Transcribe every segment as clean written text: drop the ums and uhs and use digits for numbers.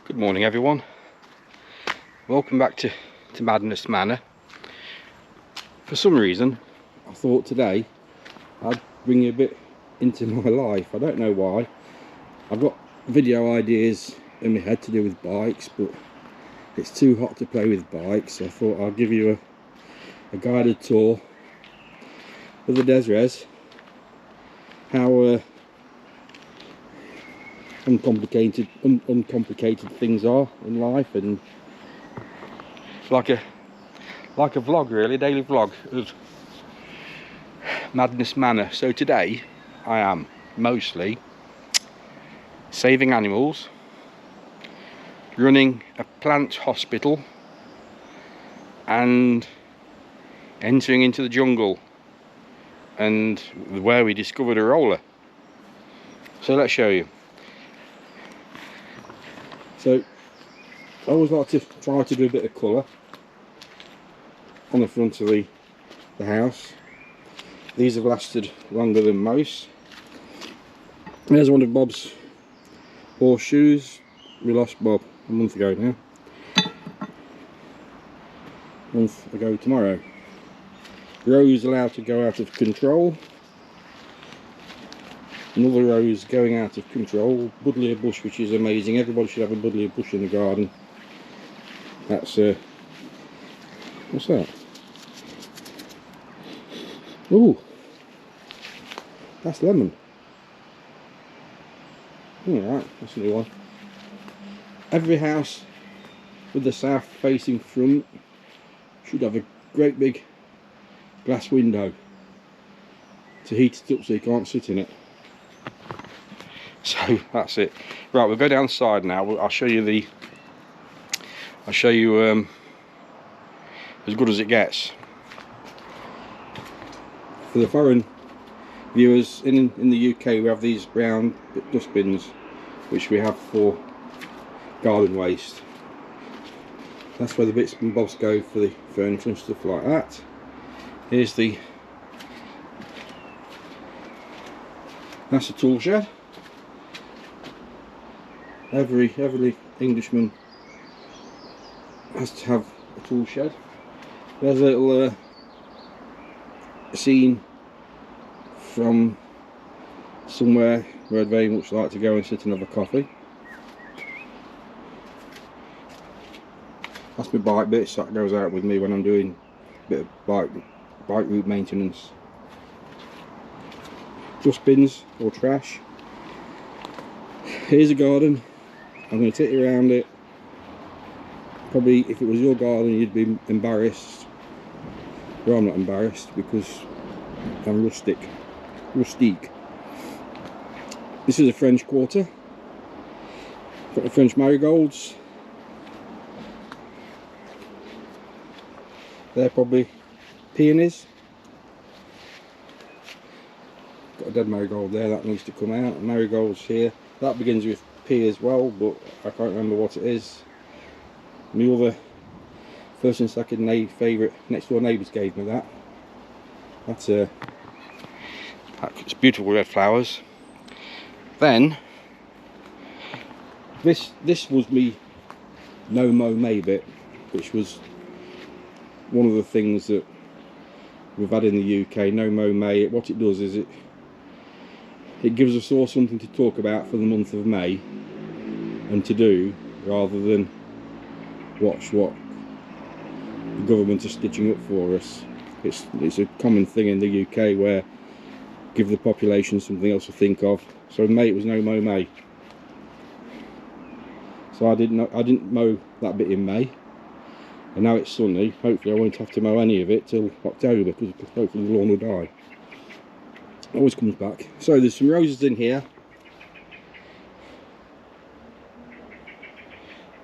Good morning everyone, welcome back to Manor. For some reason I thought today I'd bring you a bit into my life. I don't know why. I've got video ideas in my head to do with bikes, but it's too hot to play with bikes, so I thought I'll give you a guided tour of the Desres, how uncomplicated things are in life, and like a vlog really, a daily vlog of Madness Manor. So today I am mostly saving animals, running a plant hospital, and entering into the jungle, and where we discovered a roller. So let's show you. So I always like to try to do a bit of colour on the front of the house. These have lasted longer than most. There's one of Bob's horseshoes. We lost Bob a month ago now. A month ago tomorrow. Rose allowed to go out of control. Another rose going out of control. Buddleia bush, which is amazing. Everybody should have a buddleia bush in the garden. That's what's that? Ooh, that's lemon. Alright, that's a new one. Every house with the south facing front should have a great big glass window to heat it up so you can't sit in it. So that's it. Right, we'll go downstairs now. I'll show you as good as it gets. For the foreign viewers, in the UK we have these brown dustbins which we have for garden waste. That's where the bits and bobs go for the furniture and stuff like that. Here's that's a tool shed. Every Englishman has to have a tool shed. There's a little scene from somewhere where I'd very much like to go and sit and have a coffee. That's my bike bits, that goes out with me when I'm doing a bit of bike route maintenance. Dustbins or trash. Here's a garden. I'm going to take you around it. Probably if it was your garden you'd be embarrassed. Well, I'm not embarrassed because I'm rustic. This is a French quarter. Got the French marigolds. They're probably peonies. Got a dead marigold there, that needs to come out. Marigolds here. That begins with P as well, but I can't remember what it is. My other first and second favourite next door neighbours gave me that. That's it's beautiful red flowers. Then this was me no mow May bit, which was one of the things that we've had in the UK. No mow May. What it does is it gives us all something to talk about for the month of May and to do, rather than watch what the government are stitching up for us. It's a common thing in the UK where give the population something else to think of. So in May it was no mow May. So I didn't mow that bit in May, and now it's sunny. Hopefully I won't have to mow any of it till October, because hopefully the lawn will die. Always comes back. So there's some roses in here.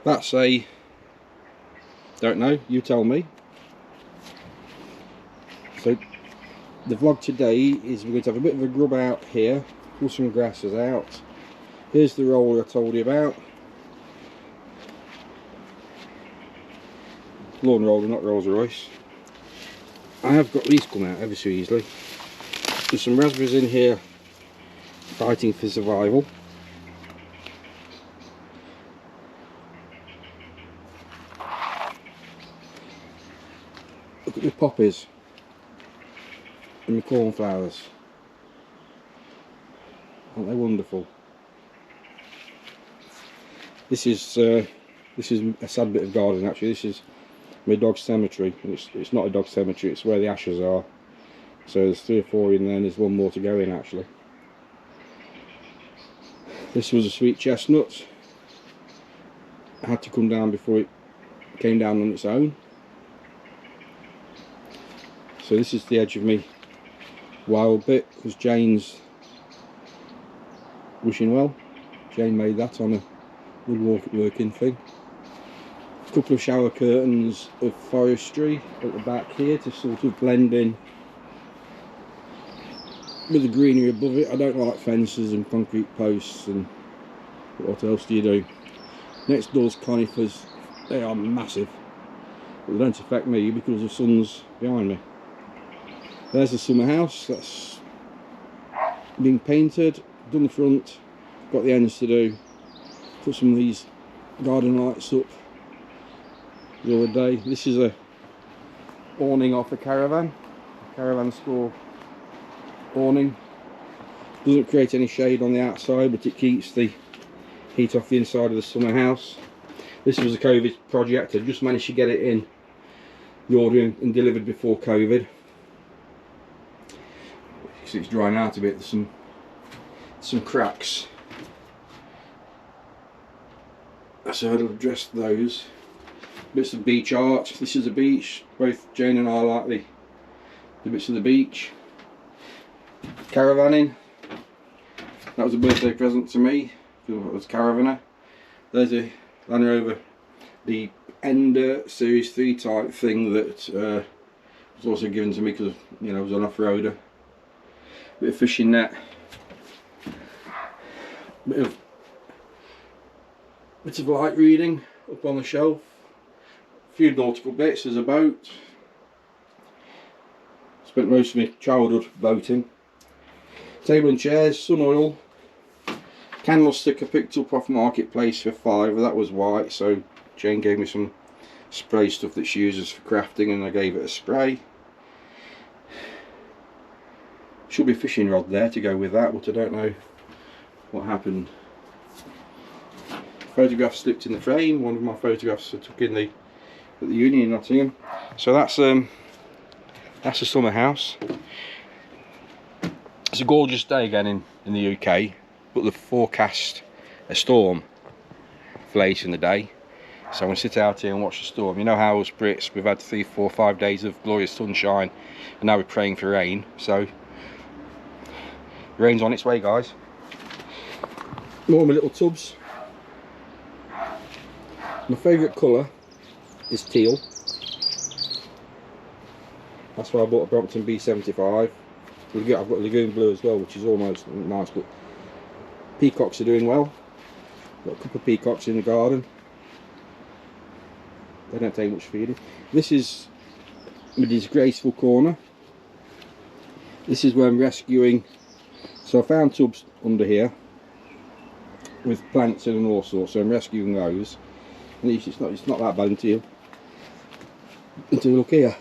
That's a, don't know, you tell me. So the vlog today is we're going to have a bit of a grub out here, pull some grasses out. Here's the roller I told you about. Lawn roller, not Rolls Royce. I have got these come out ever so easily. There's some raspberries in here fighting for survival. Look at the poppies and the cornflowers. Aren't they wonderful? This is a sad bit of garden actually. This is my dog's cemetery. It's not a dog cemetery, it's where the ashes are. So there's 3 or 4 in there and there's 1 more to go in actually. This was a sweet chestnut. It had to come down before it came down on its own. So this is the edge of me wild bit, because Jane's wishing well. Jane made that on a woodworking thing. A couple of shower curtains of forestry at the back here to sort of blend in with the greenery above it. I don't like fences and concrete posts, and what else do you do? Next door's conifers. They are massive, but they don't affect me because the sun's behind me. There's the summer house. That's been painted, done the front, got the ends to do. Put some of these garden lights up the other day. This is a awning off a caravan store awning. Doesn't create any shade on the outside, but it keeps the heat off the inside of the summer house. This was a COVID project. I just managed to get it in the order and delivered before COVID. So it's drying out a bit. There's some cracks, so I'll address those. Bits of beach art. This is a beach. Both Jane and I like the bits of the beach. Caravanning. That was a birthday present to me. I was a caravaner. There's a Land Rover, the Ender Series 3 type thing that was also given to me because, you know, I was an off-roader. Bit of fishing net. Bit of light reading up on the shelf. A few nautical bits. There's a boat. Spent most of my childhood boating. Table and chairs, sun oil. Candlestick I picked up off Marketplace for £5. That was white, so Jane gave me some spray stuff that she uses for crafting, and I gave it a spray. Should be a fishing rod there to go with that, but I don't know what happened. Photograph slipped in the frame. One of my photographs I took in at the uni in Nottingham. So that's the summer house. It's a gorgeous day again in the UK, but they've forecast a storm for later in the day. So I'm going to sit out here and watch the storm. You know how us Brits, we've had 3, 4, 5 days of glorious sunshine, and now we're praying for rain. So rain's on its way, guys. More of my little tubs. My favourite colour is teal. That's why I bought a Brompton B75. I've got Lagoon Blue as well, which is almost nice, but peacocks are doing well. Got a couple of peacocks in the garden. They don't take much feeding. This is my disgraceful corner. This is where I'm rescuing. So I found tubs under here with plants in and all sorts, so I'm rescuing those. And it's not that bad until you look here.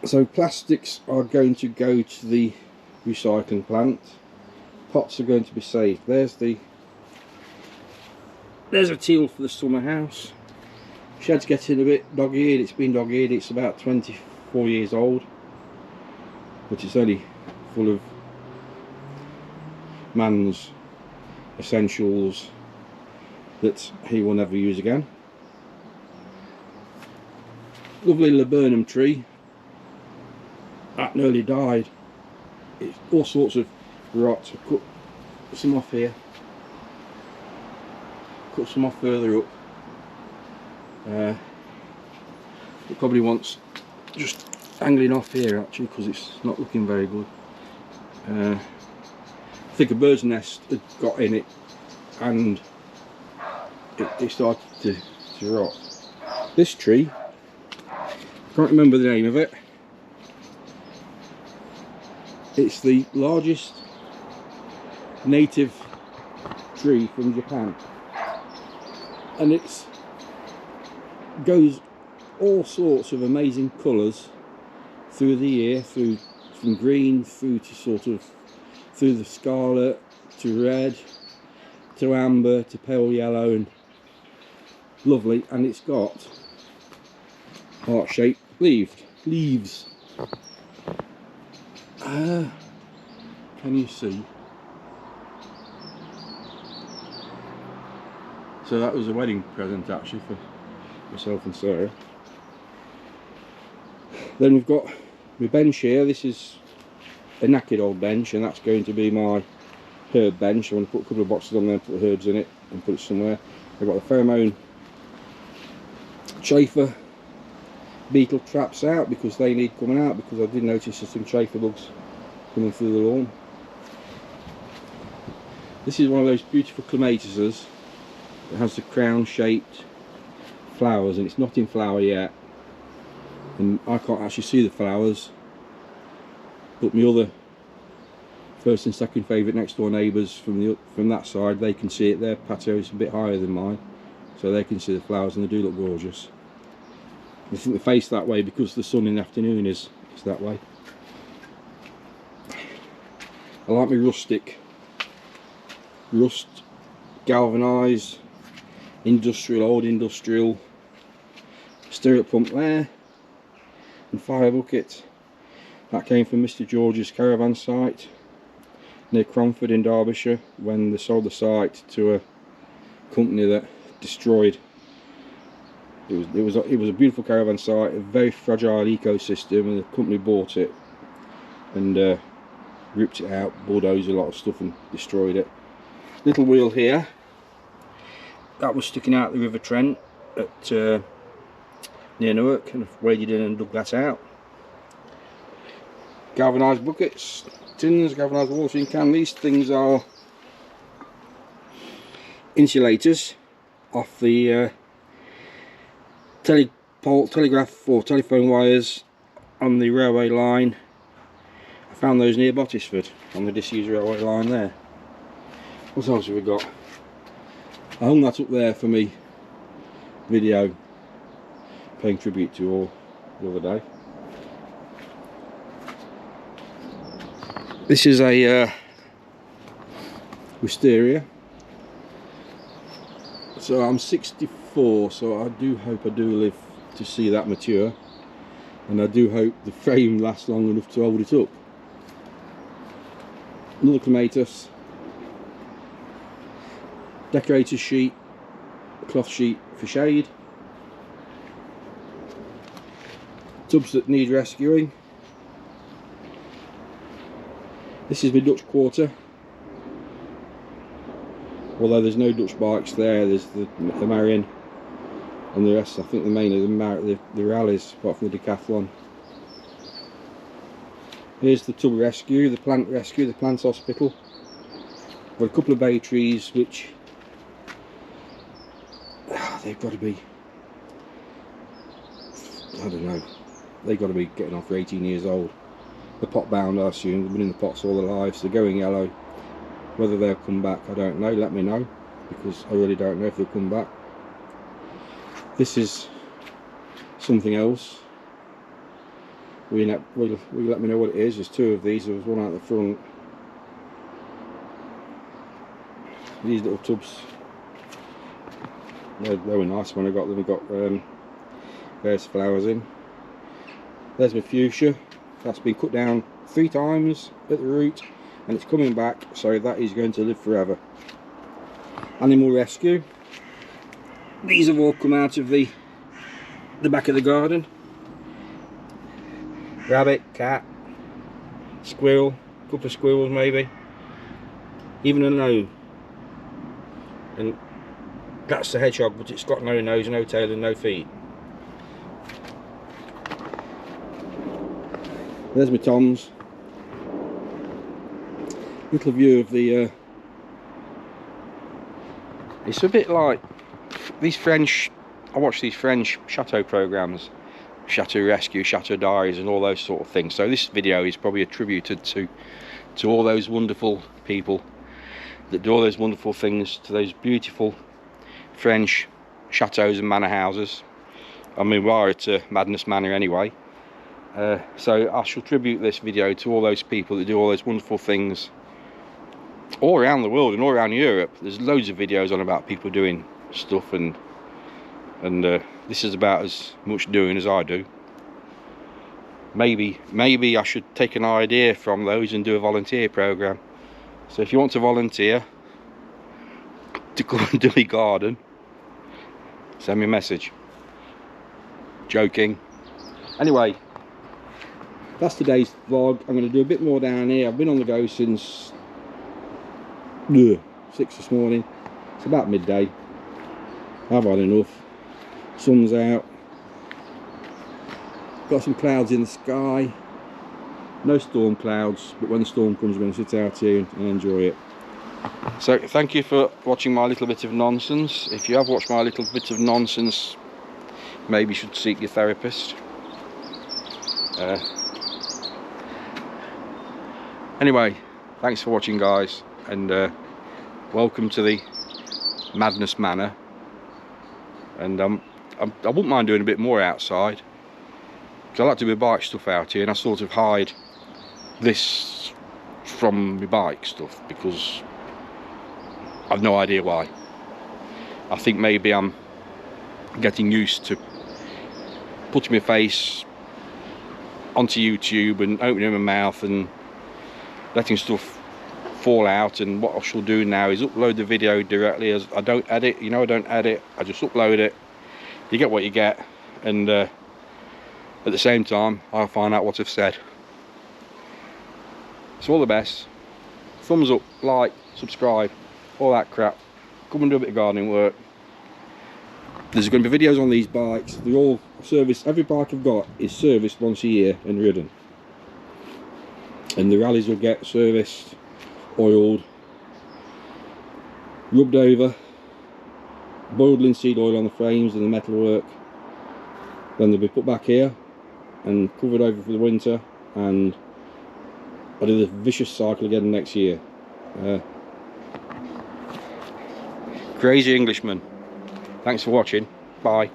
So plastics are going to go to the recycling plant. Pots are going to be saved. There's a teal for the summer house. Shed's getting a bit dog-eared. It's been dog-eared. It's about 24 years old, but it's only full of man's essentials that he will never use again. Lovely laburnum tree. That nearly died. It's all sorts of rot. I've cut some off here. Cut some off further up. It probably wants just angling off here actually, because it's not looking very good. I think a bird's nest had got in it and it started to rot. This tree, I can't remember the name of it. It's the largest native tree from Japan, and it goes all sorts of amazing colours through the year, from green through to through the scarlet to red to amber to pale yellow, and lovely. And it's got heart-shaped leaves. Can you see? So that was a wedding present actually for myself and Sarah. Then we've got my bench here. This is a knackered old bench, and that's going to be my herb bench. I want to put a couple of boxes on there, put herbs in it and put it somewhere. I've got the pheromone chafer beetle traps out because they need coming out, because I did notice there's some chafer bugs coming through the lawn. This is one of those beautiful clematises that has the crown shaped flowers, and it's not in flower yet, and I can't actually see the flowers, but my other first and second favourite next door neighbours from that side, they can see it. Their patio is a bit higher than mine, so they can see the flowers, and they do look gorgeous. I think they face that way because the sun in the afternoon is that way. I like my rustic rust galvanised old industrial stirrup pump there, and fire bucket. That came from Mr. George's caravan site near Cromford in Derbyshire, when they sold the site to a company that destroyed. It was a beautiful caravan site, a very fragile ecosystem, and the company bought it and ripped it out, bulldozed a lot of stuff and destroyed it. Little wheel here, that was sticking out the River Trent at near Newark, and I've waded in and dug that out. Galvanised buckets, tins, galvanised watering can. These things are insulators off the telegraph or telephone wires on the railway line. I found those near Bottisford on the disused railway line there. What else have we got? I hung that up there for me video, paying tribute to all the other day. This is a wisteria. So I'm 64, so I do hope I do live to see that mature, and I do hope the frame lasts long enough to hold it up. Another clematis, decorator's sheet, cloth sheet for shade, tubs that need rescuing. This is my Dutch quarter, although there's no Dutch bikes there. There's the Marion and the rest. I think the main of the rallies, apart from the decathlon. Here's the tub rescue, the plant hospital. Got a couple of bay trees which they've got to be, I don't know, they've got to be getting on for 18 years old. They're pot bound, I assume. They've been in the pots all their lives. They're going yellow. Whether they'll come back, I don't know. Let me know, because I really don't know if they'll come back. This is something else. Will you let me know what it is? There's two of these. There was one out the front. These little tubs, they were nice when I got them. We got various flowers in. There's my fuchsia. That's been cut down 3 times at the root, and it's coming back, so that is going to live forever. Animal rescue. These have all come out of the back of the garden. Rabbit, cat, squirrel, a couple of squirrels maybe, even a gnome. And that's the hedgehog, but it's got no nose, no tail and no feet. There's my toms. Little view of the it's a bit like these French, I watch these French chateau programs, Chateau Rescue, Chateau Diaries and all those sort of things. So this video is probably attributed to all those wonderful people that do all those wonderful things to those beautiful French chateaus and manor houses. I mean, we are at Madness Manor anyway. So I shall tribute this video to all those people that do all those wonderful things all around the world and all around Europe. There's loads of videos on about people doing stuff, and this is about as much doing as I do. Maybe I should take an idea from those and do a volunteer program. So if you want to volunteer to come and do my garden, send me a message. Joking. Anyway, that's today's vlog. I'm going to do a bit more down here. I've been on the go since 6 this morning. It's about midday. I've had enough. Sun's out. Got some clouds in the sky. No storm clouds, but when the storm comes, I'm going to sit out here and enjoy it. So thank you for watching my little bit of nonsense. If you have watched my little bit of nonsense, maybe you should seek your therapist. Anyway, thanks for watching, guys, and welcome to the Madness Manor. And I wouldn't mind doing a bit more outside, because I like to do my bike stuff out here, and I sort of hide this from my bike stuff because I've no idea why. I think maybe I'm getting used to putting my face onto YouTube and opening my mouth and letting stuff fall out, and what I shall do now is upload the video directly. As I don't edit, you know, I don't edit, I just upload it. You get what you get, and at the same time I'll find out what I've said. So all the best. Thumbs up, like, subscribe, all that crap. Come and do a bit of gardening work. There's going to be videos on these bikes. They're all serviced. Every bike I've got is serviced once a year and ridden. And the rallies will get serviced, oiled, rubbed over, boiled linseed oil on the frames and the metalwork. Then they'll be put back here and covered over for the winter, and I'll do the vicious cycle again next year. Crazy Englishman. Thanks for watching. Bye.